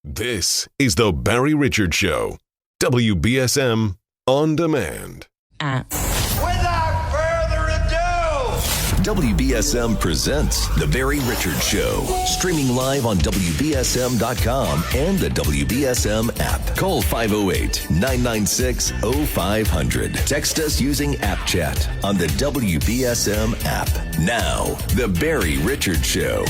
This is the Barry Richards Show. WBSM On Demand. Without further ado, WBSM presents The Barry Richards Show. Streaming live on WBSM.com and the WBSM app. Call 508-996-0500. Text us using App Chat on the WBSM app. Now, The Barry Richards Show.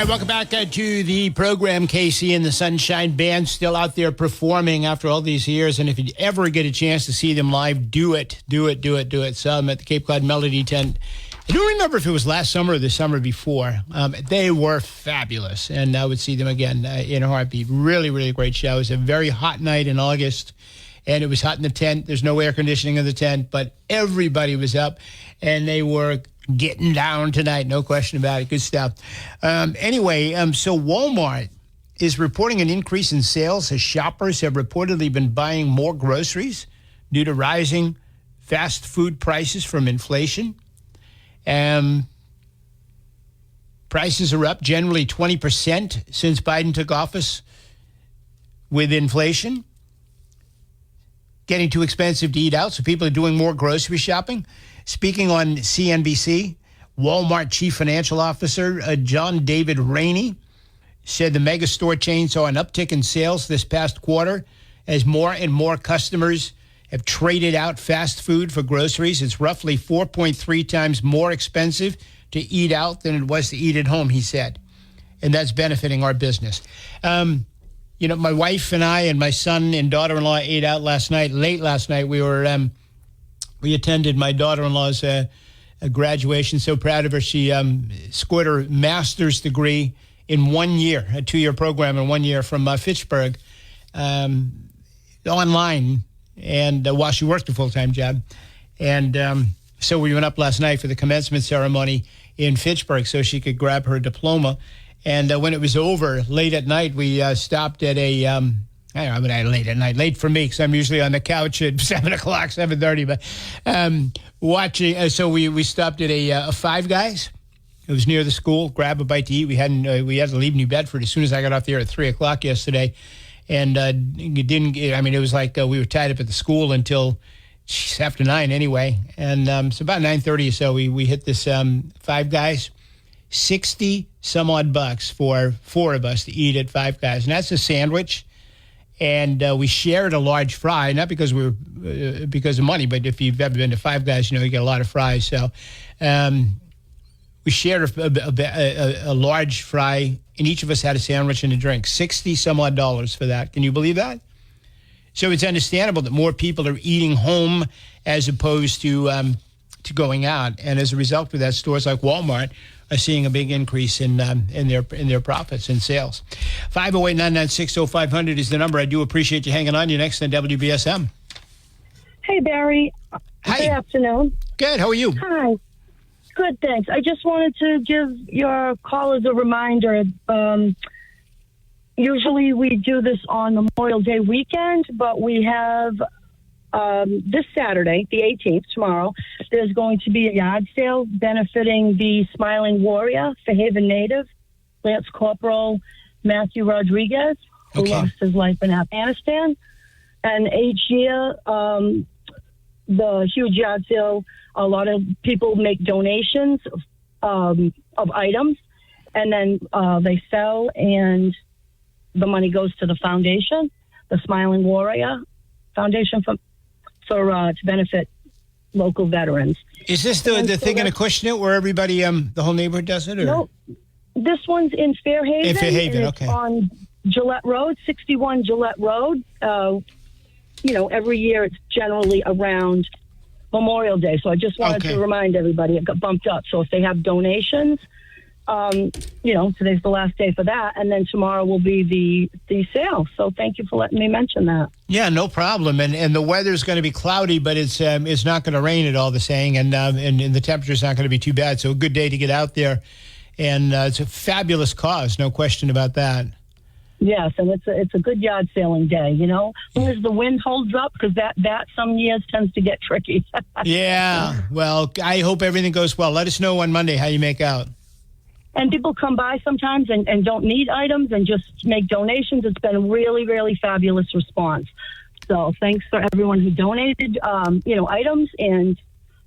Welcome back to the program. Casey and the Sunshine Band still out there performing after all these years. And if you ever get a chance to see them live, do it. So I'm at the Cape Cod Melody Tent. I don't remember if it was last summer or the summer before. They were fabulous, and I would see them again in a heartbeat. Really, really great show. It was a very hot night in August, and it was hot in the tent. There's no air conditioning in the tent, but everybody was up, and they were getting down tonight, no question about it. Good stuff. Anyway, so Walmart is reporting an increase in sales as shoppers have reportedly been buying more groceries due to rising fast food prices from inflation. Prices are up generally 20% since Biden took office with inflation. Getting too expensive to eat out, so people are doing more grocery shopping. Speaking on CNBC, Walmart Chief Financial Officer John David Rainey said the mega store chain saw an uptick in sales this past quarter as more and more customers have traded out fast food for groceries. It's roughly 4.3 times more expensive to eat out than it was to eat at home, he said. And that's benefiting our business. My wife and I and my son and daughter-in-law ate out late last night. We attended my daughter-in-law's graduation. So proud of her. She scored her master's degree in 1 year, a 2-year program in 1 year from Fitchburg, online, and while she worked a full-time job. And so we went up last night for the commencement ceremony in Fitchburg so she could grab her diploma. And when it was over, late at night, we stopped at a late for me because I'm usually on the couch at 7 o'clock, 7:30. But watching, so we stopped at a Five Guys. It was near the school. Grab a bite to eat. We had to leave New Bedford as soon as I got off there at 3 o'clock yesterday, and it was like we were tied up at the school until after 9 anyway. And so about 9:30 or so, we hit this Five Guys. 60 some odd bucks for 4 of us to eat at Five Guys, and that's a sandwich. And we shared a large fry, not because because of money, but if you've ever been to Five Guys, you get a lot of fries. So we shared a large fry, and each of us had a sandwich and a drink. 60 some odd dollars for that. Can you believe that? So it's understandable that more people are eating home as opposed to going out, and as a result of that, stores like Walmart are seeing a big increase in their profits and sales. 508-996-0500 is the number. I do appreciate you hanging on. You're next on WBSM. Hey, Barry. Hi. Good afternoon. Good. How are you? Hi. Good, thanks. I just wanted to give your callers a reminder. Usually we do this on Memorial Day weekend, but we have this Saturday, the 18th, tomorrow, there's going to be a yard sale benefiting the Smiling Warrior, Fairhaven native, Lance Corporal Matthew Rodriguez, who lost his life in Afghanistan. And each year, the huge yard sale, a lot of people make donations of items, and then they sell, and the money goes to the foundation, the Smiling Warrior Foundation, to benefit local veterans. Is this the thing in Acushnet where everybody, the whole neighborhood does it? Or? No, this one's in Fairhaven. In Fairhaven, and okay. It's on Gillette Road, 61 Gillette Road. Every year it's generally around Memorial Day. So I just wanted to remind everybody it got bumped up. So if they have donations, today's the last day for that, and then tomorrow will be the sale. So thank you for letting me mention that. Yeah, no problem. And the weather's going to be cloudy, but it's not going to rain at all the same, and the temperature's not going to be too bad. So a good day to get out there, and it's a fabulous cause, no question about that. Yes, and it's a good yard sailing day, as long as the wind holds up, because that some years tends to get tricky. Yeah, well, I hope everything goes well. Let us know on Monday how you make out. And people come by sometimes and don't need items and just make donations. It's been a really, really fabulous response. So thanks for everyone who donated, items. And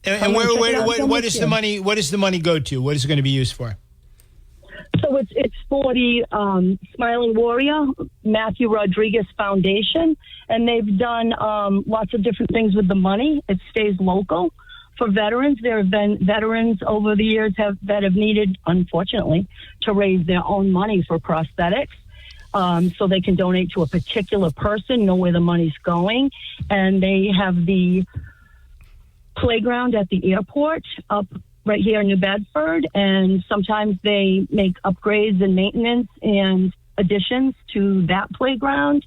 what is the money? What does the money go to? What is it going to be used for? So it's for the Smiling Warrior Matthew Rodriguez Foundation, and they've done lots of different things with the money. It stays local for veterans. There have been veterans over the years that have needed, unfortunately, to raise their own money for prosthetics, so they can donate to a particular person, know where the money's going, and they have the playground at the airport up right here in New Bedford, and sometimes they make upgrades and maintenance and additions to that playground.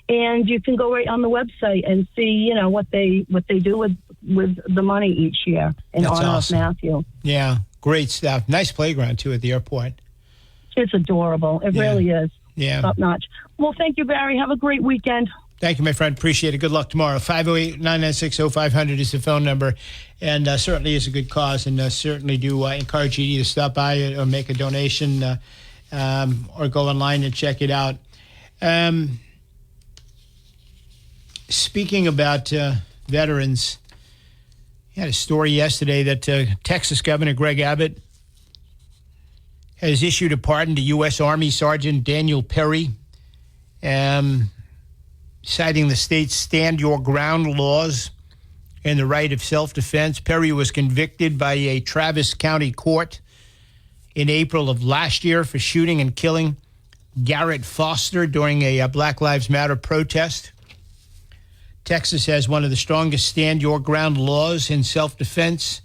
And you can go right on the website and see, what they do with the money each year in honor of Matthew. Yeah, great stuff. Nice playground too at the airport. It's adorable. It really is. Yeah, top notch. Well, thank you, Barry. Have a great weekend. Thank you, my friend. Appreciate it. Good luck tomorrow. 508-996-0500 is the phone number, and certainly is a good cause, and certainly do encourage you to either stop by or make a donation or go online and check it out. Speaking about veterans, I had a story yesterday that Texas Governor Greg Abbott has issued a pardon to U.S. Army Sergeant Daniel Perry, citing the state's Stand Your Ground laws and the right of self-defense. Perry was convicted by a Travis County court in April of last year for shooting and killing Garrett Foster during a Black Lives Matter protest. Texas has one of the strongest Stand Your Ground laws in self-defense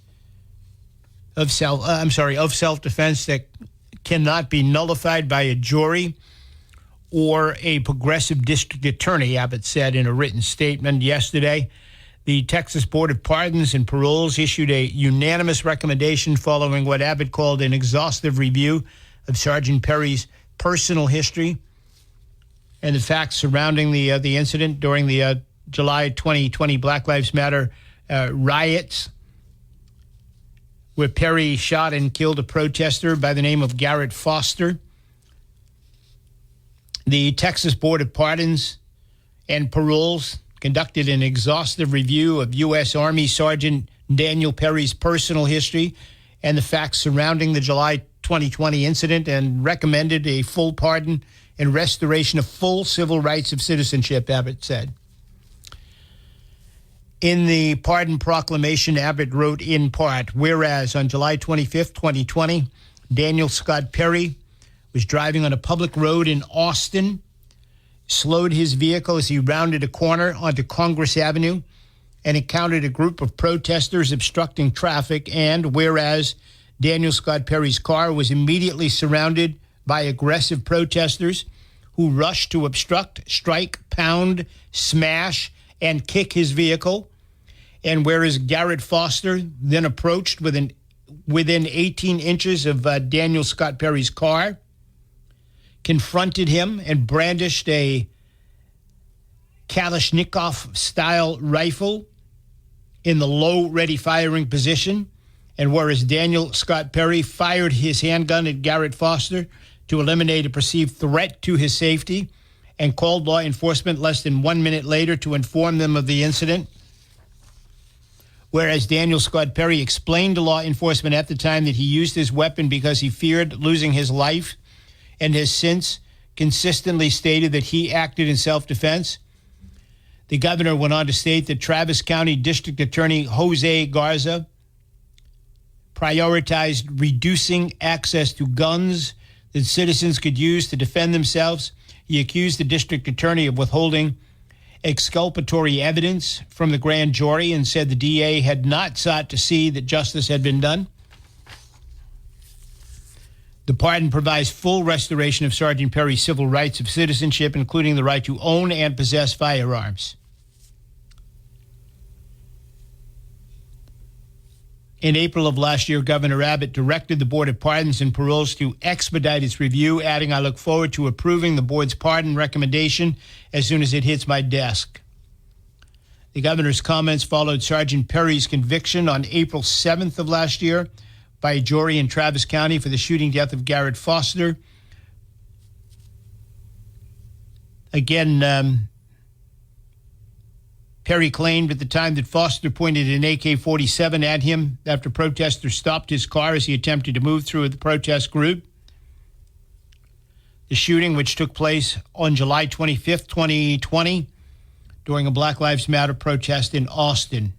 of self-defense that cannot be nullified by a jury or a progressive district attorney, Abbott said in a written statement yesterday. The Texas Board of Pardons and Paroles issued a unanimous recommendation following what Abbott called an exhaustive review of Sergeant Perry's personal history and the facts surrounding the incident during the July 2020 Black Lives Matter riots, where Perry shot and killed a protester by the name of Garrett Foster. The Texas Board of Pardons and Paroles conducted an exhaustive review of U.S. Army Sergeant Daniel Perry's personal history and the facts surrounding the July 2020 incident and recommended a full pardon and restoration of full civil rights of citizenship, Abbott said. In the pardon proclamation, Abbott wrote in part, whereas on July 25th, 2020, Daniel Scott Perry was driving on a public road in Austin, slowed his vehicle as he rounded a corner onto Congress Avenue and encountered a group of protesters obstructing traffic, and whereas Daniel Scott Perry's car was immediately surrounded by aggressive protesters who rushed to obstruct, strike, pound, smash, and kick his vehicle, and whereas Garrett Foster then approached within 18 inches of Daniel Scott Perry's car, confronted him and brandished a Kalashnikov-style rifle in the low ready firing position, and whereas Daniel Scott Perry fired his handgun at Garrett Foster to eliminate a perceived threat to his safety and called law enforcement less than 1 minute later to inform them of the incident, whereas Daniel Scott Perry explained to law enforcement at the time that he used his weapon because he feared losing his life and has since consistently stated that he acted in self-defense. The governor went on to state that Travis County District Attorney Jose Garza prioritized reducing access to guns that citizens could use to defend themselves. He accused the district attorney of withholding exculpatory evidence from the grand jury and said the DA had not sought to see that justice had been done. The pardon provides full restoration of Sergeant Perry's civil rights of citizenship, including the right to own and possess firearms. In April of last year, Governor Abbott directed the Board of Pardons and Paroles to expedite its review, adding, "I look forward to approving the board's pardon recommendation as soon as it hits my desk." The governor's comments followed Sergeant Perry's conviction on April 7th of last year by a jury in Travis County for the shooting death of Garrett Foster. Again, Perry claimed at the time that Foster pointed an AK-47 at him after protesters stopped his car as he attempted to move through the protest group. The shooting, which took place on July 25th, 2020, during a Black Lives Matter protest in Austin.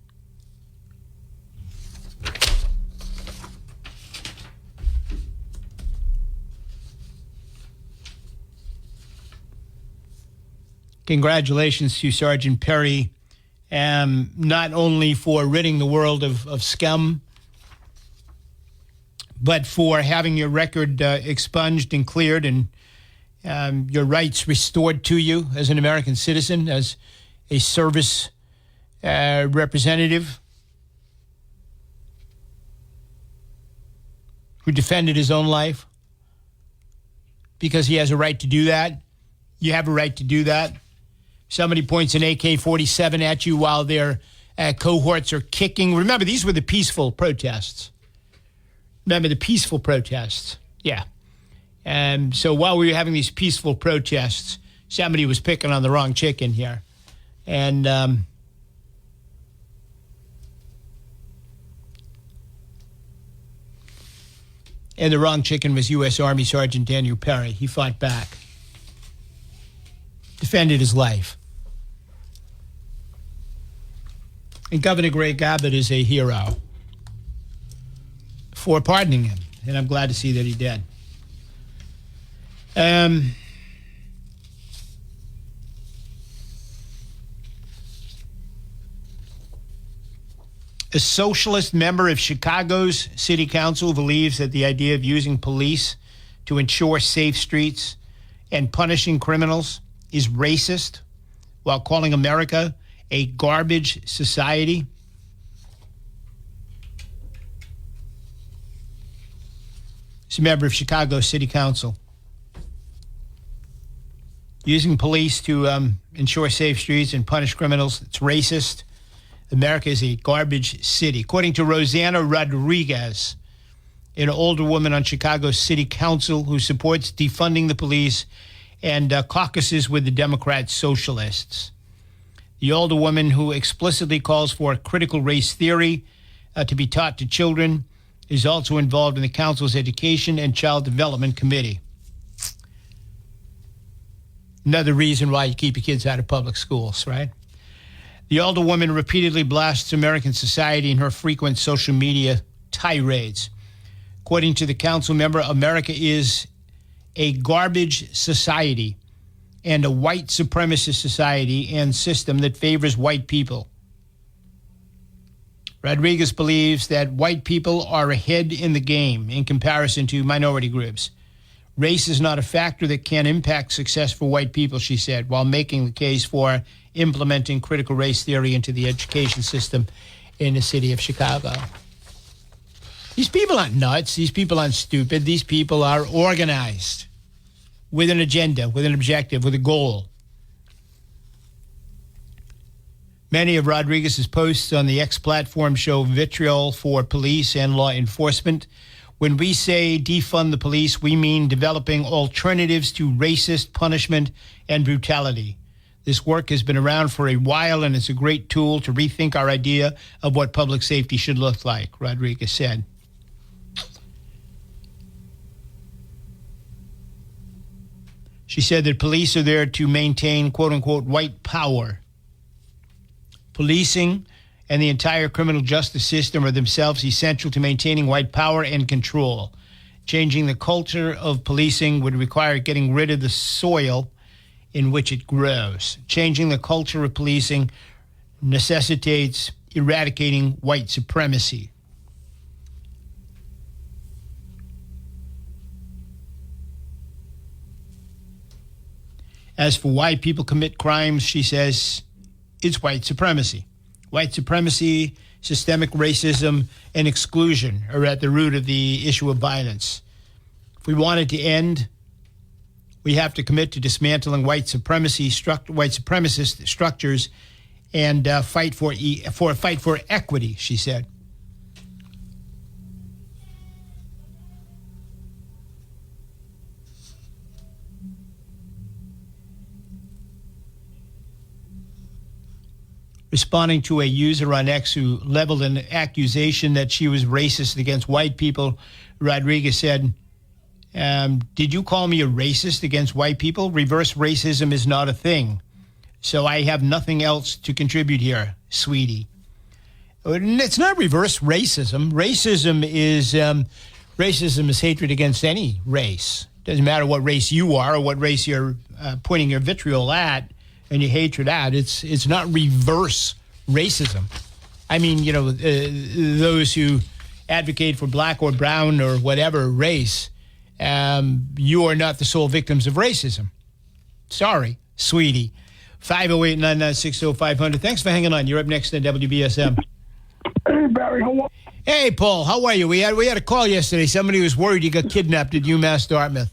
Congratulations to Sergeant Perry, not only for ridding the world of scum, but for having your record expunged and cleared and your rights restored to you as an American citizen, as a service representative who defended his own life because he has a right to do that. You have a right to do that. Somebody points an AK-47 at you while their cohorts are kicking. Remember, these were the peaceful protests. Remember the peaceful protests. Yeah. So while we were having these peaceful protests, somebody was picking on the wrong chicken here. And the wrong chicken was U.S. Army Sergeant Daniel Perry. He fought back, defended his life. And Governor Greg Abbott is a hero for pardoning him, and I'm glad to see that he did. A socialist member of Chicago's city council believes that the idea of using police to ensure safe streets and punishing criminals is racist, while calling America a garbage society. He's a member of Chicago City Council. Using police to ensure safe streets and punish criminals, it's racist. America is a garbage city. According to Rosanna Rodriguez, an older woman on Chicago's City Council who supports defunding the police and caucuses with the Democrat socialists. The older woman, who explicitly calls for critical race theory to be taught to children, is also involved in the council's Education and Child Development Committee. Another reason why you keep your kids out of public schools, right? The older woman repeatedly blasts American society in her frequent social media tirades. According to the council member, America is a garbage society and a white supremacist society and system that favors white people. Rodriguez believes that white people are ahead in the game in comparison to minority groups. Race is not a factor that can impact success for white people, she said, while making the case for implementing critical race theory into the education system in the city of Chicago. These people aren't nuts. These people aren't stupid. These people are organized with an agenda, with an objective, with a goal. Many of Rodriguez's posts on the X platform show vitriol for police and law enforcement. When we say defund the police, we mean developing alternatives to racist punishment and brutality. This work has been around for a while, and it's a great tool to rethink our idea of what public safety should look like, Rodriguez said. She said that police are there to maintain, quote-unquote, white power. Policing and the entire criminal justice system are themselves essential to maintaining white power and control. Changing the culture of policing would require getting rid of the soil in which it grows. Changing the culture of policing necessitates eradicating white supremacy. As for why people commit crimes, she says, it's white supremacy. White supremacy, systemic racism, and exclusion are at the root of the issue of violence. If we want it to end, we have to commit to dismantling white supremacist structures and fight for equity, she said. Responding to a user on X who leveled an accusation that she was racist against white people, Rodriguez said, did you call me a racist against white people? Reverse racism is not a thing. So I have nothing else to contribute here, sweetie. It's not reverse racism. Racism is hatred against any race. Doesn't matter what race you are or what race you're pointing your vitriol at and your hatred at. It's not reverse racism. I mean, those who advocate for black or brown or whatever race, you are not the sole victims of racism. Sorry, sweetie. 508-996-0500. Thanks for hanging on. You're up next on WBSM. Hey, Barry. How are you? Hey, Paul. How are you? We had a call yesterday. Somebody was worried you got kidnapped at UMass Dartmouth.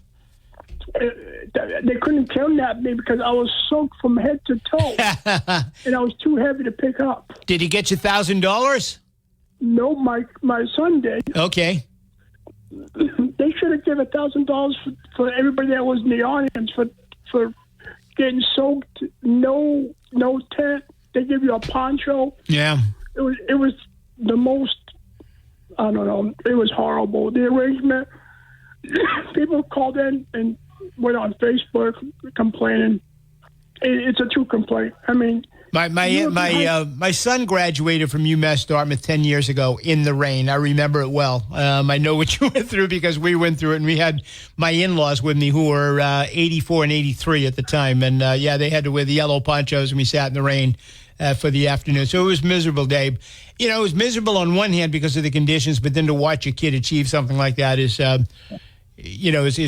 They couldn't kidnap me because I was soaked from head to toe, and I was too heavy to pick up. Did he get you $1,000? No, my son did. Okay. They should have given $1,000 for everybody that was in the audience for getting soaked. No tent. They give you a poncho. Yeah. It was the most. I don't know. It was horrible. The arrangement. People called in and went on Facebook complaining. It's a true complaint. I mean, my son graduated from UMass Dartmouth 10 years ago in the rain. I remember it well. I know what you went through because we went through it, and we had my in-laws with me who were 84 and 83 at the time, and they had to wear the yellow ponchos, and we sat in the rain for the afternoon. So it was miserable, Dave. It was miserable on one hand because of the conditions, but then to watch a kid achieve something like that is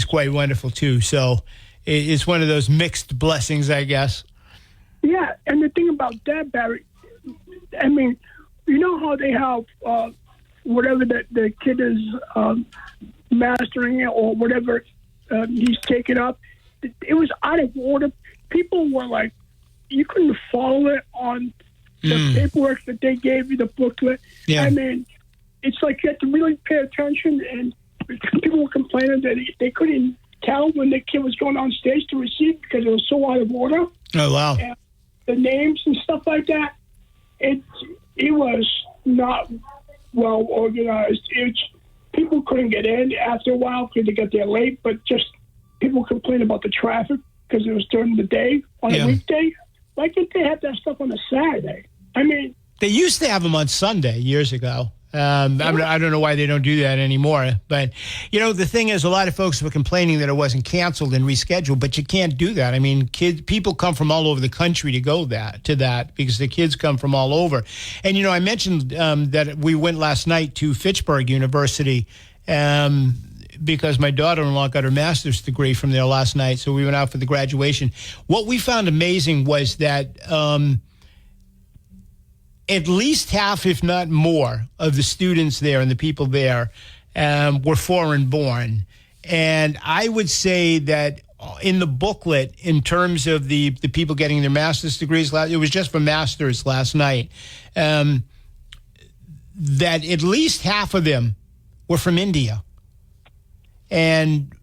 quite wonderful too. So it's one of those mixed blessings, I guess. Yeah, and the thing about that, Barry, I mean, you know how they have whatever the kid is mastering it or whatever he's taking up. It was out of order. People were like, you couldn't follow it on the paperwork that they gave you, the booklet. Yeah. I mean, it's like you have to really pay attention, and people were complaining that they couldn't tell when the kid was going on stage to receive because it was so out of order. Oh, wow. And the names and stuff like that, it was not well organized. People couldn't get in after a while because they got there late, but just people complained about the traffic because it was during the day on a weekday. Why can't they have that stuff on a Saturday? I mean, they used to have them on Sunday years ago. I don't know why they don't do that anymore. But, the thing is, a lot of folks were complaining that it wasn't canceled and rescheduled, but you can't do that. I mean, people come from all over the country to go to that because the kids come from all over. And, I mentioned that we went last night to Fitchburg University because my daughter-in-law got her master's degree from there last night. So we went out for the graduation. What we found amazing was that at least half, if not more, of the students there and the people there were foreign-born. And I would say that in the booklet, in terms of the people getting their master's degrees, it was just for masters last night, that at least half of them were from India. And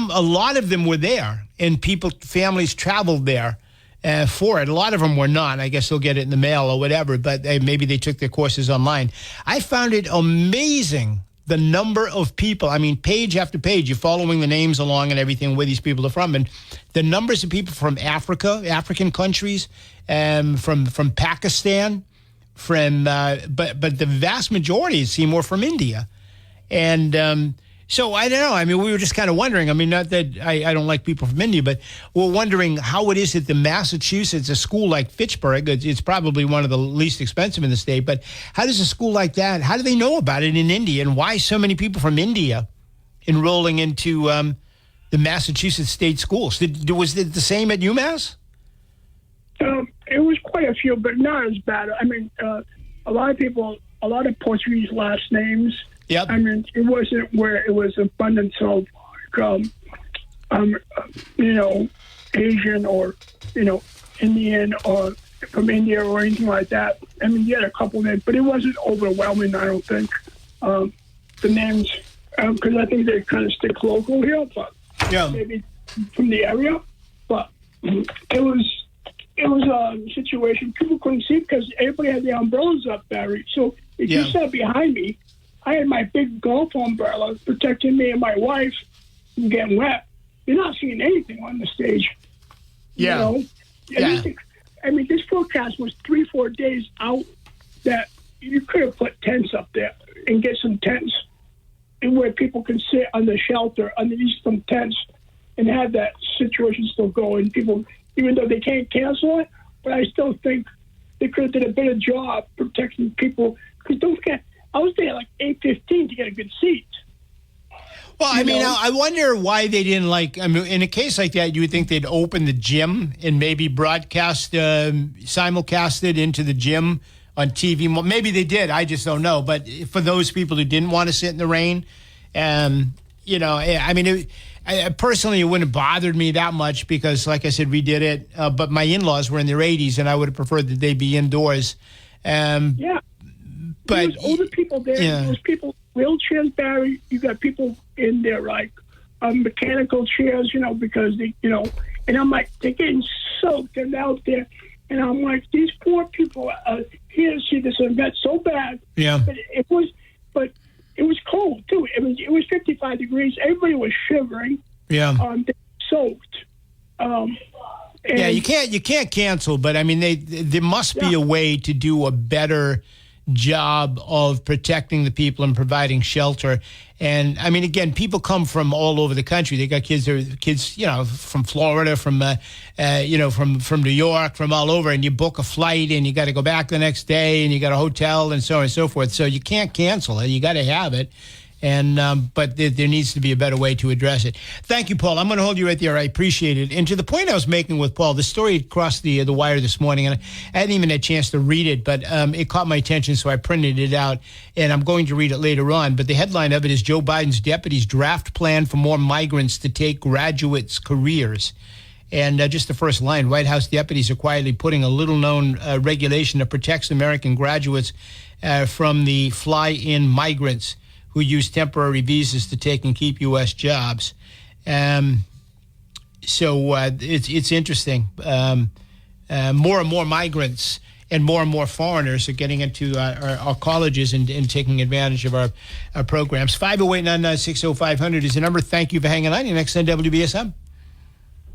a lot of them were there, and families traveled there for it. A lot of them were not. I guess they'll get it in the mail or whatever, but maybe they took their courses online. I found it amazing, the number of people. I mean, page after page, you're following the names along and everything, where these people are from. And the numbers of people from Africa, African countries, from Pakistan, but the vast majority seem more from India. And so I don't know. I mean, we were just kind of wondering. I mean, not that I don't like people from India, but we're wondering how it is that the Massachusetts, a school like Fitchburg, it's probably one of the least expensive in the state, but how does a school like that, how do they know about it in India, and why so many people from India enrolling into the Massachusetts state schools. Was it the same at UMass? It was quite a few, but not as bad. I mean, a lot of Portuguese last names. Yep. I mean, it wasn't where it was abundance of, Asian or, Indian or from India or anything like that. I mean, you had a couple names, but it wasn't overwhelming, I don't think, the names, because I think they kind of stick local here, but maybe from the area. But it was a situation people couldn't see because everybody had their umbrellas up, Barry. So if you sat behind me, I had my big golf umbrella protecting me and my wife from getting wet. You're not seeing anything on the stage. Yeah. I mean, this forecast was 3-4 days out that you could have put tents up there and get some tents and where people can sit on the shelter underneath some tents and have that situation still going. People, even though they can't cancel it, but I still think they could have did a better job protecting people. Because don't forget, I was there like 8:15 to get a good seat. Well, I mean, I wonder why they didn't in a case like that, you would think they'd open the gym and maybe broadcast, simulcast it into the gym on TV. Maybe they did. I just don't know. But for those people who didn't want to sit in the rain, I mean, personally, it wouldn't have bothered me that much because, like I said, we did it. But my in-laws were in their 80s, and I would have preferred that they be indoors. But there was older people there. Yeah. There was people, wheelchairs, Barry. You got people in there like mechanical chairs, because they, and I'm like, they're getting soaked and out there. And I'm like, these poor people are here to see this event so bad. Yeah. But it was cold too. It was 55 degrees. Everybody was shivering. Yeah. They soaked. You can't cancel, but I mean, there must be a way to do a better job of protecting the people and providing shelter. And I mean, again, people come from all over the country. They got kids, from Florida, from New York, from all over, and you book a flight and you got to go back the next day and you got a hotel and so on and so forth. So you can't cancel it. You got to have it. And but there needs to be a better way to address it. Thank you, Paul. I'm going to hold you right there. I appreciate it. And to the point I was making with Paul, the story crossed the wire this morning, and I hadn't even had a chance to read it, but it caught my attention, so I printed it out, and I'm going to read it later on. But the headline of it is Joe Biden's deputies draft plan for more migrants to take graduates' careers. And just the first line, White House deputies are quietly putting a little-known regulation that protects American graduates from the fly-in migrants who use temporary visas to take and keep U.S. jobs. So it's interesting. More and more migrants and more foreigners are getting into our colleges and taking advantage of our programs. 508-996-0500 is the number. Thank you for hanging on. You're next on WBSM.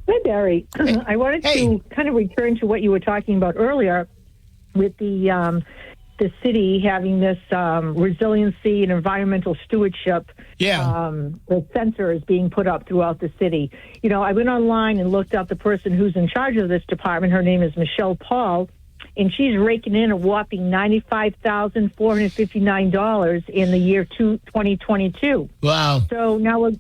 Hi, Barry. I wanted to kind of return to what you were talking about earlier with the city having this resiliency and environmental stewardship, the sensors being put up throughout the city. I went online and looked up the person who's in charge of this department. Her name is Michelle Paul, and she's raking in a whopping $95,459 in the year 2022. Wow. So now,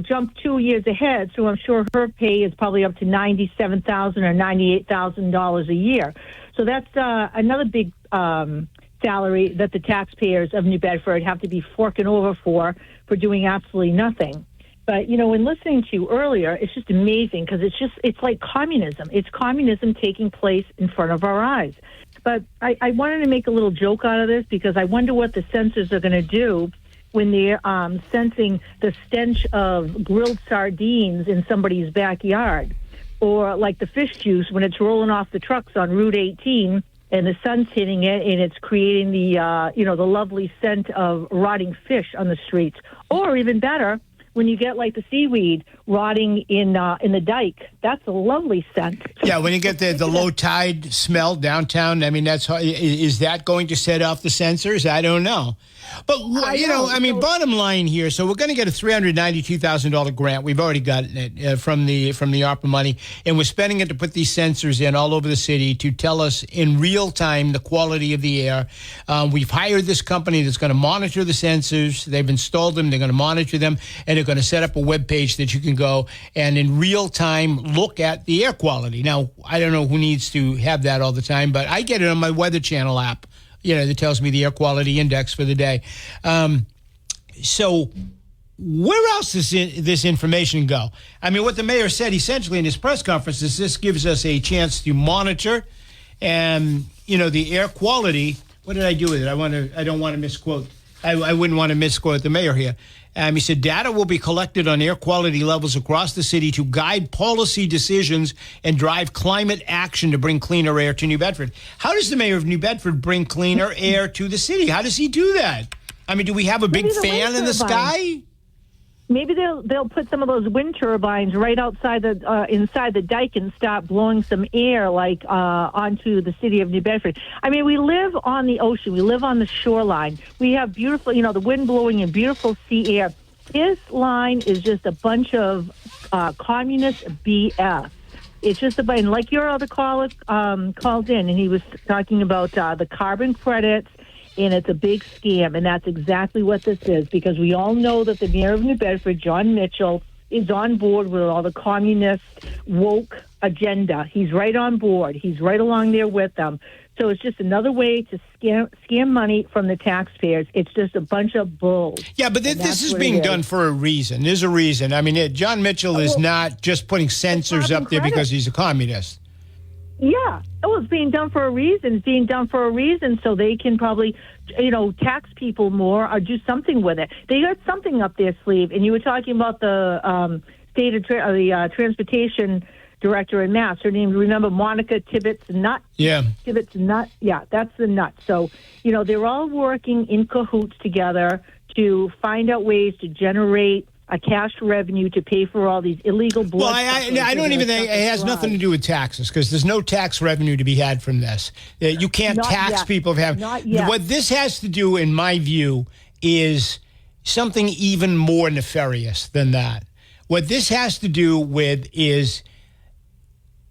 jump 2 years ahead, so I'm sure her pay is probably up to $97,000 or $98,000 a year. So that's another big salary that the taxpayers of New Bedford have to be forking over for doing absolutely nothing. But, in listening to you earlier, it's just amazing because it's like communism. It's communism taking place in front of our eyes. But I wanted to make a little joke out of this because I wonder what the censors are going to do when they're sensing the stench of grilled sardines in somebody's backyard, or like the fish juice when it's rolling off the trucks on Route 18 and the sun's hitting it, and it's creating the the lovely scent of rotting fish on the streets. Or even better, when you get like the seaweed rotting in the dike, that's a lovely scent. Yeah, when you get the low tide smell downtown, I mean, is that going to set off the sensors? I don't know. But, bottom line here, so we're going to get a $392,000 grant. We've already gotten it from the ARPA money, and we're spending it to put these sensors in all over the city to tell us in real time the quality of the air. We've hired this company that's going to monitor the sensors. They've installed them. They're going to monitor them. And they're going to set up a web page that you can go and in real time look at the air quality. Now, I don't know who needs to have that all the time, but I get it on my Weather Channel app, that tells me the air quality index for the day. So where else does this information go? I mean, what the mayor said essentially in his press conference is this gives us a chance to monitor and, the air quality. What did I do with it? I don't want to misquote. I wouldn't want to misquote the mayor here. He said, data will be collected on air quality levels across the city to guide policy decisions and drive climate action to bring cleaner air to New Bedford. How does the mayor of New Bedford bring cleaner air to the city? How does he do that? I mean, do we have a big fan in the sky? Maybe they'll put some of those wind turbines right outside inside the dike and start blowing some air onto the city of New Bedford. I mean, we live on the ocean. We live on the shoreline. We have beautiful, the wind blowing and beautiful sea air. This line is just a bunch of communist BS. It's just and like your other caller called in, and he was talking about the carbon credits. And it's a big scam, and that's exactly what this is, because we all know that the mayor of New Bedford, John Mitchell, is on board with all the communist woke agenda. He's right on board. He's right along there with them. So it's just another way to scam money from the taxpayers. It's just a bunch of bull. Yeah, but this is being done for a reason. There's a reason. I mean, John Mitchell is not just putting sensors up there because he's a communist. Yeah. Oh, it's being done for a reason. It's being done for a reason so they can probably, tax people more or do something with it. They got something up their sleeve. And you were talking about the state of the transportation director in Mass. Her name, remember, Monica Tibbetts-Nutt? Yeah. Tibbetts-Nutt. Yeah, that's the nut. So, they're all working in cahoots together to find out ways to generate a cash revenue to pay for all these illegal blood. Well, I don't even think it has nothing to do with taxes, because there's no tax revenue to be had from this. You can't tax people for having. Not yet. What this has to do, in my view, is something even more nefarious than that. What this has to do with is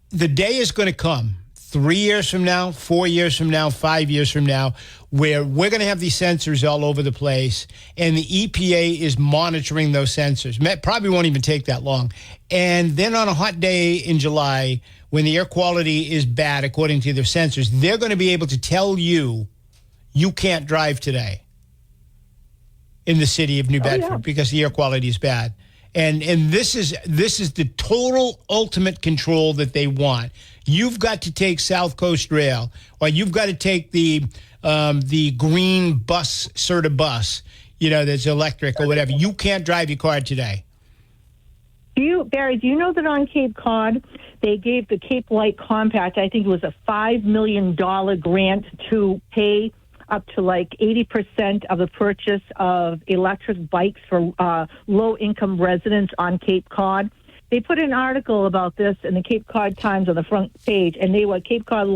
the day is going to come 3 years from now, 4 years from now, 5 years from now, where we're going to have these sensors all over the place, and the EPA is monitoring those sensors. Probably won't even take that long. And then on a hot day in July, when the air quality is bad, according to their sensors, they're going to be able to tell you, you can't drive today in the city of New Bedford because the air quality is bad. And this is the total ultimate control that they want. You've got to take South Coast Rail, or you've got to take the green bus, Serta bus, that's electric or whatever. You can't drive your car today. Barry, do you know that on Cape Cod, they gave the Cape Light Compact, I think it was a $5 million grant to pay up to 80% of the purchase of electric bikes for low-income residents on Cape Cod. They put an article about this in the Cape Cod Times on the front page, and they were Cape Cod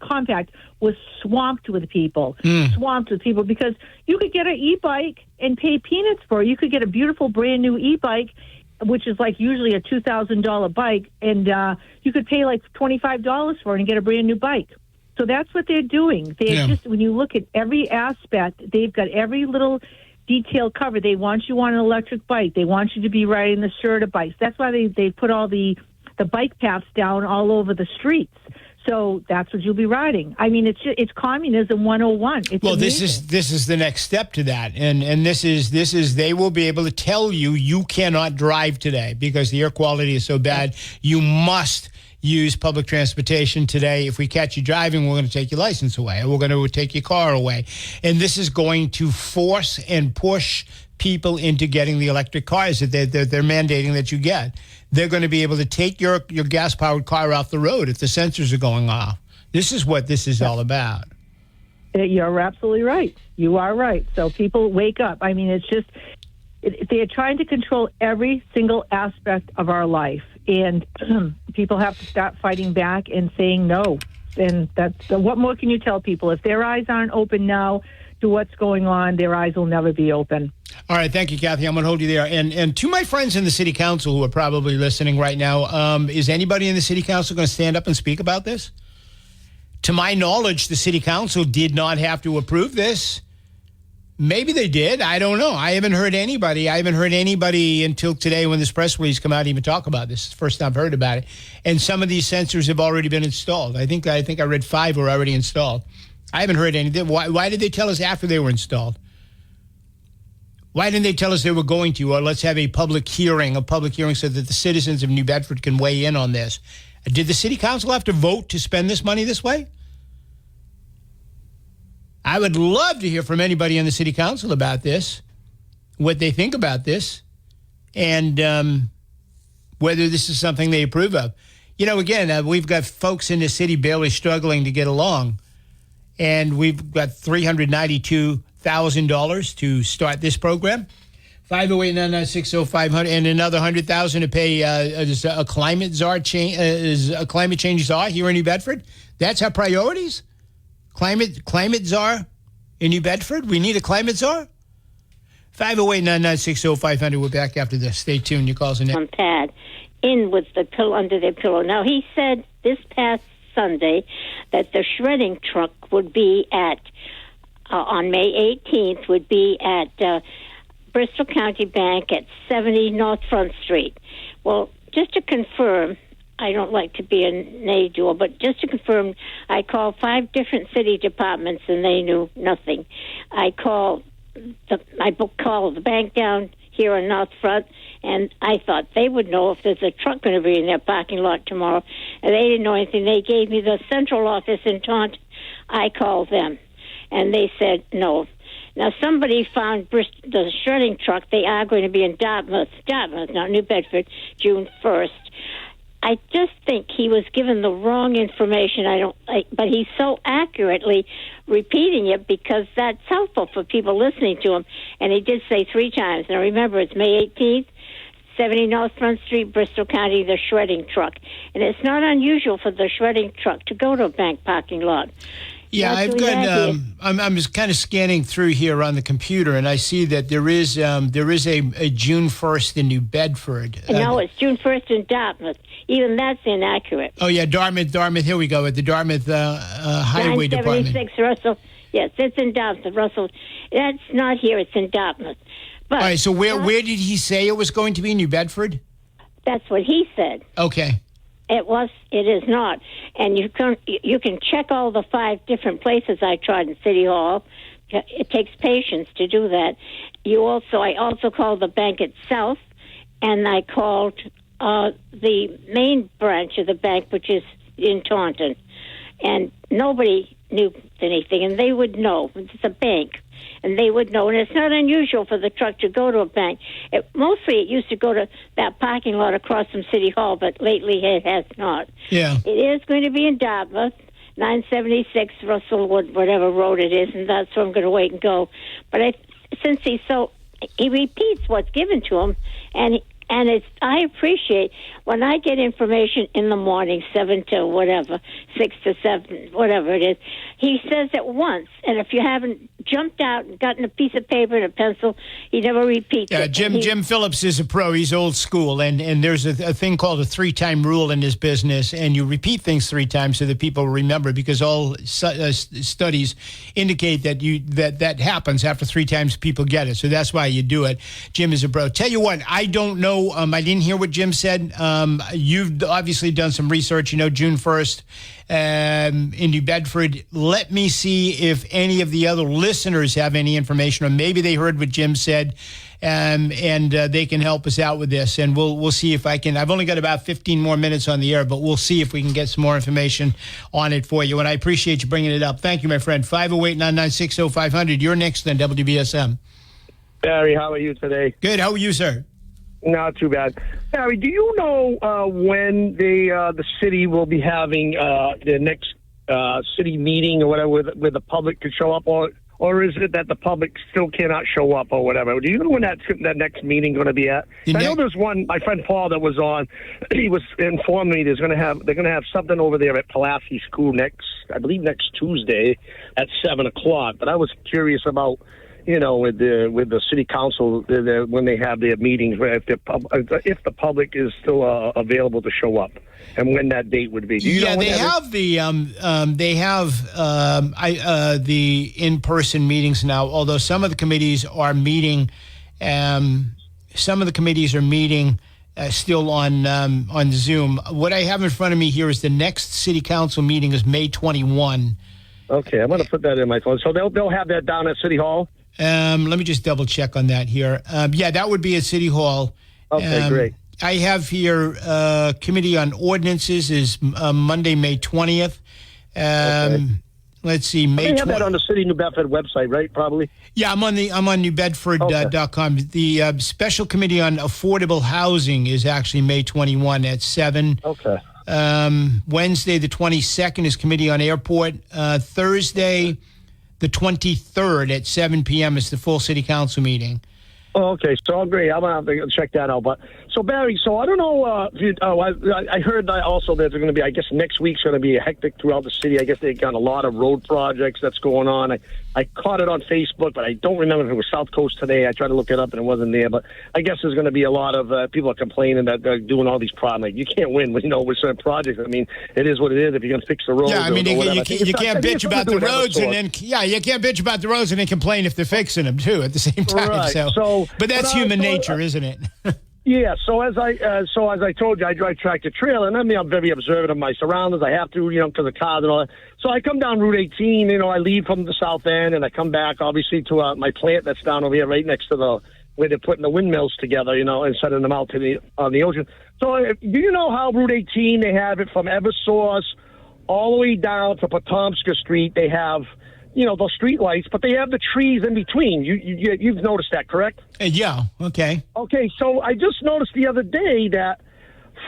Compact was swamped with people, because you could get an e-bike and pay peanuts for it. You could get a beautiful brand new e-bike, which is usually a $2,000 bike, and you could pay $25 for it and get a brand new bike. So that's what they're doing. When you look at every aspect, they've got every little detail covered. They want you on an electric bike. They want you to be riding the Serta bikes. That's why they put all the bike paths down all over the streets. So that's what you'll be riding. I mean, it's communism 101. Well, this is the next step to that, and this is they will be able to tell you cannot drive today because the air quality is so bad. You must use public transportation today. If we catch you driving, we're going to take your license away, or we're going to take your car away. And this is going to force and push people into getting the electric cars that they're mandating that you get. They're going to be able to take your gas-powered car off the road if the sensors are going off. This is what this is all about. You're absolutely right. You are right. So people wake up. I mean, they're trying to control every single aspect of our life. And people have to start fighting back and saying no. And what more can you tell people? If their eyes aren't open now to what's going on, their eyes will never be open. All right. Thank you, Kathy. I'm going to hold you there. And to my friends in the city council who are probably listening right now, is anybody in the city council going to stand up and speak about this? To my knowledge, the city council did not have to approve this. Maybe they did. I don't know. I haven't heard anybody until today when this press release come out even talk about this. It's the first time I've heard about it. And some of these sensors have already been installed. I think I read 5 were already installed. I haven't heard anything. Why did they tell us after they were installed? Why didn't they tell us they were going to? Or let's have a public hearing so that the citizens of New Bedford can weigh in on this. Did the city council have to vote to spend this money this way? I would love to hear from anybody on the city council about this, what they think about this, and whether this is something they approve of. You know, again, we've got folks in the city barely struggling to get along, and we've got $392,000 to start this program. 508-996-0500, and another $100,000 to pay a climate change czar here in New Bedford. That's our priorities. Climate czar in New Bedford. We need a climate czar. 508-996-0500. We're back after this. Stay tuned. Your calls are next. On pad, in with the pillow under their pillow. Now he said this past Sunday that the shredding truck would be at on May 18th would be at Bristol County Bank at 70 North Front Street. Well, just to confirm. I don't like to be a nay-doer, but just to confirm, I called 5 different city departments, and they knew nothing. I called the bank down here on North Front, and I thought they would know if there's a truck going to be in their parking lot tomorrow, and they didn't know anything. They gave me the central office in Taunton. I called them, and they said no. Now, somebody found the shredding truck. They are going to be in Dartmouth, not New Bedford, June 1st. I just think he was given the wrong information. But he's so accurately repeating it because that's helpful for people listening to him. And he did say 3 times. Now remember, it's May 18th, 70 North Front Street, Bristol County, the shredding truck. And it's not unusual for the shredding truck to go to a bank parking lot. Yeah, I've got. I'm just kind of scanning through here on the computer, and I see that there is a June 1st in New Bedford. No, it's June 1st in Dartmouth. Even that's inaccurate. Oh yeah, Dartmouth. Here we go at the Dartmouth Highway Department. 976 Russell. Yes, it's in Dartmouth, Russell. That's not here. It's in Dartmouth. But all right. So where did he say it was going to be? New Bedford. That's what he said. Okay. It is not. And you can check all the 5 different places I tried in City Hall. It takes patience to do that. I also called the bank itself, and I called the main branch of the bank, which is in Taunton. And nobody knew anything, and they would know. It's a bank. And they would know. And it's not unusual for the truck to go to a bank. Mostly it used to go to that parking lot across from City Hall, but lately it has not. Yeah. It is going to be in Dartmouth, 976 Russellwood, whatever road it is, and that's where I'm going to wait and go. But since he repeats what's given to him, and I appreciate when I get information in the morning, 7 to whatever, 6 to 7, whatever it is. He says it once, and if you haven't jumped out and gotten a piece of paper and a pencil, he never repeats it. Jim Phillips is a pro. He's old school, and there's a thing called a 3-time rule in this business, and you repeat things 3 times so that people remember, because all studies indicate that happens after 3 times people get it. So that's why you do it. Jim is a pro. Tell you what, I don't know. I didn't hear what Jim said. You've obviously done some research. June 1st in New Bedford. Let me see if any of the other listeners have any information, or maybe they heard what Jim said, and they can help us out with this. And we'll see if I can. I've only got about 15 more minutes on the air, but we'll see if we can get some more information on it for you. And I appreciate you bringing it up. Thank you, my friend. 508-996-0500. You're next on WBSM. Barry, how are you today? Good. How are you, sir? Not too bad. Barry, do you know when the city will be having the next city meeting or whatever where the public could show up, or is it that the public still cannot show up or whatever? Do you know when that next meeting going to be at? I know there's one. My friend Paul that was on, he was informed me they're going to have something over there at Pulaski School next Tuesday at 7:00. But I was curious about with the city council when they have their meetings, where if the public is still available to show up, and when that date would be. They have the in-person meetings now. Although some of the committees are meeting, still on Zoom. What I have in front of me here is the next city council meeting is May 21. Okay, I'm going to put that in my phone. So they'll have that down at City Hall? Let me just double check on that here. That would be at City Hall. Okay, great. I have here Committee on Ordinances is Monday, May 20th. Okay. Let's see, May 20th. They have that on the City of New Bedford website, right? Probably. Yeah, I'm on newbedford.com. The Special Committee on Affordable Housing is actually May 21 at 7. Okay. Wednesday, the 22nd, is Committee on Airport. Thursday, the 23rd at 7 p.m. is the full City Council meeting. Oh, okay. So great. I'm going to have to check that out. But so, Barry, I don't know. I heard also that there's going to be, I guess next week's going to be hectic throughout the city. I guess they've got a lot of road projects that's going on. I caught it on Facebook, but I don't remember if it was South Coast today. I tried to look it up and it wasn't there. But I guess there's going to be a lot of people are complaining that they're doing all these projects. Like, you can't win with certain projects. I mean, it is what it is. If you're going to fix the roads, you can't bitch about the roads and then you can't bitch about the roads and then complain if they're fixing them too at the same time. Right. But that's human nature, isn't it? Yeah. So as I told you, I drive tractor trailer, and I'm very observant of my surroundings. I have to, because of cars and all that. So I come down Route 18. I leave from the south end, and I come back obviously to my plant that's down over here, right next to where they're putting the windmills together, and sending them out to on the ocean. So do you know how Route 18 they have it from Eversource all the way down to Potomska Street? They have those street lights, but they have the trees in between. You've noticed that, correct? Yeah. Okay. Okay. So I just noticed the other day that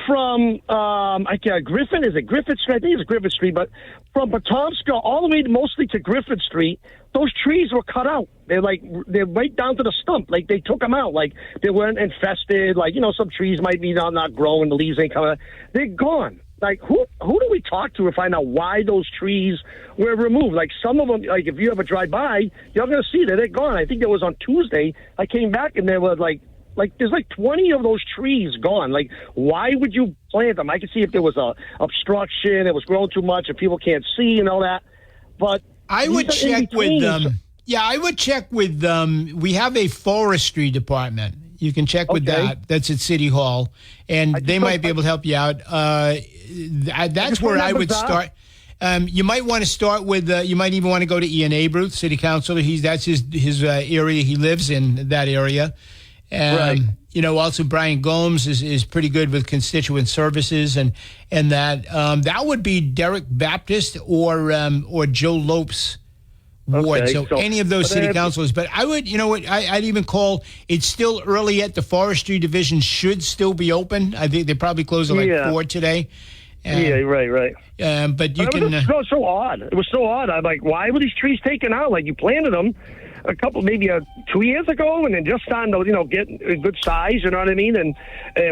from Griffin, is it Griffith Street? I think it's Griffith Street, but from Potomska all the way mostly to Griffith Street, those trees were cut out. They're right down to the stump. Like they took them out. Like they weren't infested. Like some trees might be not growing. The leaves ain't coming out. They're gone. Like, who do we talk to find out why those trees were removed? Like, some of them, like, if you ever drive by, you're going to see that they're gone. I think it was on Tuesday. I came back, and there were, there's 20 of those trees gone. Like, why would you plant them? I could see if there was a obstruction, it was growing too much, and people can't see and all that. But I would check with them. Yeah, I would check with them. We have a forestry department. You can check with that. That's at City Hall, and they might be able to help you out. That's where I would start. You might want to start with. You might even want to go to Ian Abruth, City Councilor. That's his area. He lives in that area. Right. Also Brian Gomes is pretty good with constituent services, and that would be Derek Baptist or Joe Lopes. Ward. Okay, so any of those city councilors. But I would, I'd even call, it's still early yet. The forestry division should still be open. I think they probably closed at 4 today. Right. But you can. It was so odd. It was so odd. I'm like, why were these trees taken out? Like, you planted them maybe 2 years ago, and then just starting to, get a good size, you know what I mean, and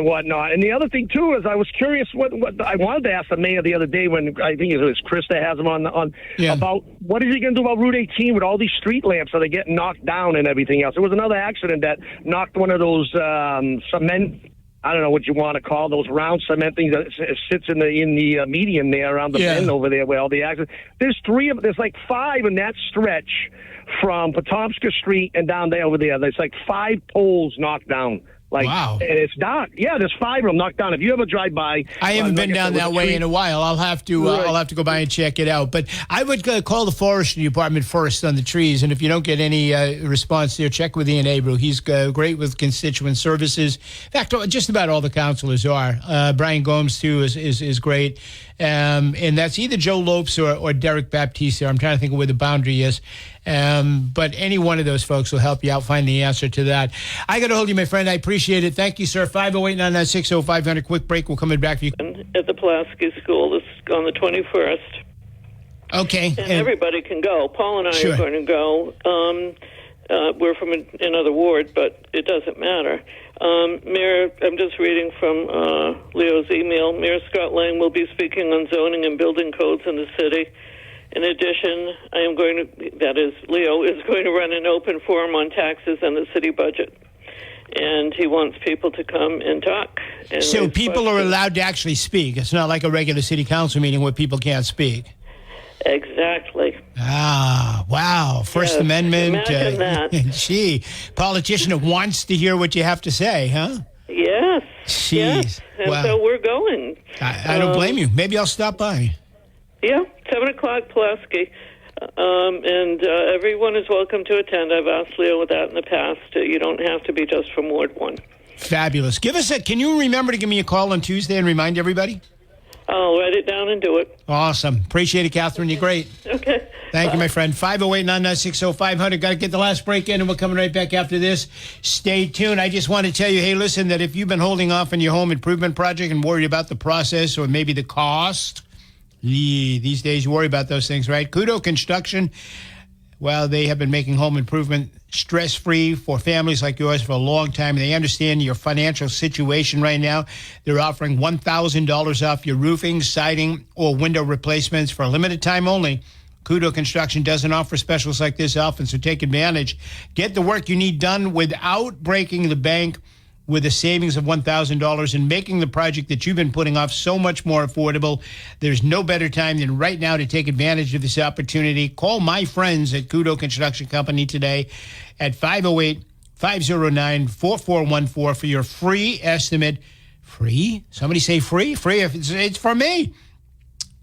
whatnot. And the other thing too is I was curious what I wanted to ask the mayor the other day when I think it was Chris that has him on about what is he going to do about Route 18 with all these street lamps that are getting knocked down and everything else. There was another accident that knocked one of those cement. I don't know what you want to call those round cement things that sits in the median there around the bend over there where all the accidents. There's 5 in that stretch from Potomska Street and down there over there. There's 5 poles knocked down. Wow. And it's dark. Yeah, there's 5 of them knocked down. If you ever drive by, I haven't been down that way in a while. I'll have to go by and check it out. But I would call the forestry department first on the trees, and if you don't get any response there, check with Ian Abruth. He's great with constituent services. In fact, just about all the councilors are. Brian Gomes too is great, and that's either Joe Lopes or Derek Baptiste. I'm trying to think of where the boundary is. But any one of those folks will help you out find the answer to that. I got to hold you, my friend. I appreciate it. Thank you, sir. 508-996-0500. Quick break. We'll come back for you. At the Pulaski School this on the 21st. Okay. And everybody can go. Paul and I are going to go. We're from another ward, but it doesn't matter. Mayor, I'm just reading from Leo's email. Mayor Scott Lang will be speaking on zoning and building codes in the city. In addition, Leo is going to run an open forum on taxes and the city budget. And he wants people to come and talk. And so people are allowed to actually speak. It's not like a regular city council meeting where people can't speak. Exactly. Ah, wow. First Amendment. Imagine that. Gee, politician who wants to hear what you have to say, huh? Yes. Jeez. Yes. And so we're going. I don't blame you. Maybe I'll stop by. Yeah, 7 o'clock, Pulaski. And everyone is welcome to attend. I've asked Leo that in the past. You don't have to be just from Ward 1. Fabulous. Can you remember to give me a call on Tuesday and remind everybody? I'll write it down and do it. Awesome. Appreciate it, Catherine. You're great. Okay. Thank you, my friend. 508-996-0500. Got to get the last break in, and we're coming right back after this. Stay tuned. I just want to tell you, hey, listen, that if you've been holding off on your home improvement project and worried about the process or maybe the cost, these days you worry about those things, right? Kudo Construction, well, they have been making home improvement stress-free for families like yours for a long time. They understand your financial situation right now. They're offering $1,000 off your roofing, siding, or window replacements for a limited time only. Kudo Construction doesn't offer specials like this often, so take advantage. Get the work you need done without breaking the bank, with a savings of $1,000 and making the project that you've been putting off so much more affordable. There's no better time than right now to take advantage of this opportunity. Call my friends at Kudo Construction Company today at 508-509-4414 for your free estimate. Free? Somebody say free? Free if it's for me.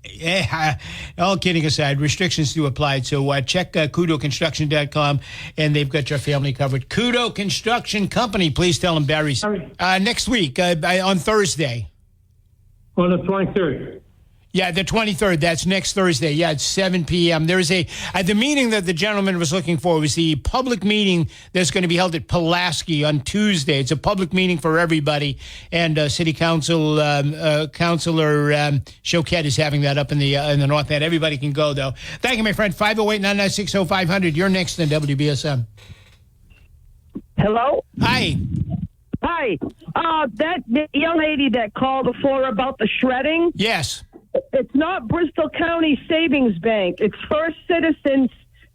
Yeah, all kidding aside, restrictions do apply. So check KudoConstruction.com, and they've got your family covered. Kudo Construction Company. Please tell them Barry's next week on Thursday. On the 23rd. Yeah, the 23rd. That's next Thursday. Yeah, it's 7 p.m. There's the meeting that the gentleman was looking for was the public meeting that's going to be held at Pulaski on Tuesday. It's a public meeting for everybody, and City Council Councilor Choquette is having that up in the North End. Everybody can go, though. Thank you, my friend. 508-996-0500. You're next on WBSM. Hello? Hi. Hi. That young lady that called before about the shredding? Yes. It's not Bristol County Savings Bank. It's First Citizens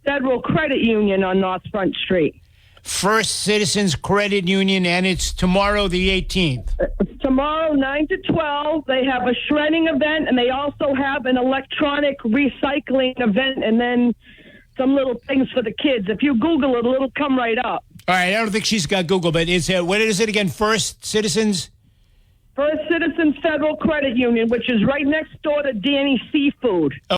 Federal Credit Union on North Front Street. First Citizens Credit Union, and it's tomorrow the 18th. It's tomorrow, 9 to 12. They have a shredding event, and they also have an electronic recycling event, and then some little things for the kids. If you Google it, it'll come right up. All right, I don't think she's got Google, but what is it again? First Citizens Federal Credit Union, which is right next door to Danny Seafood.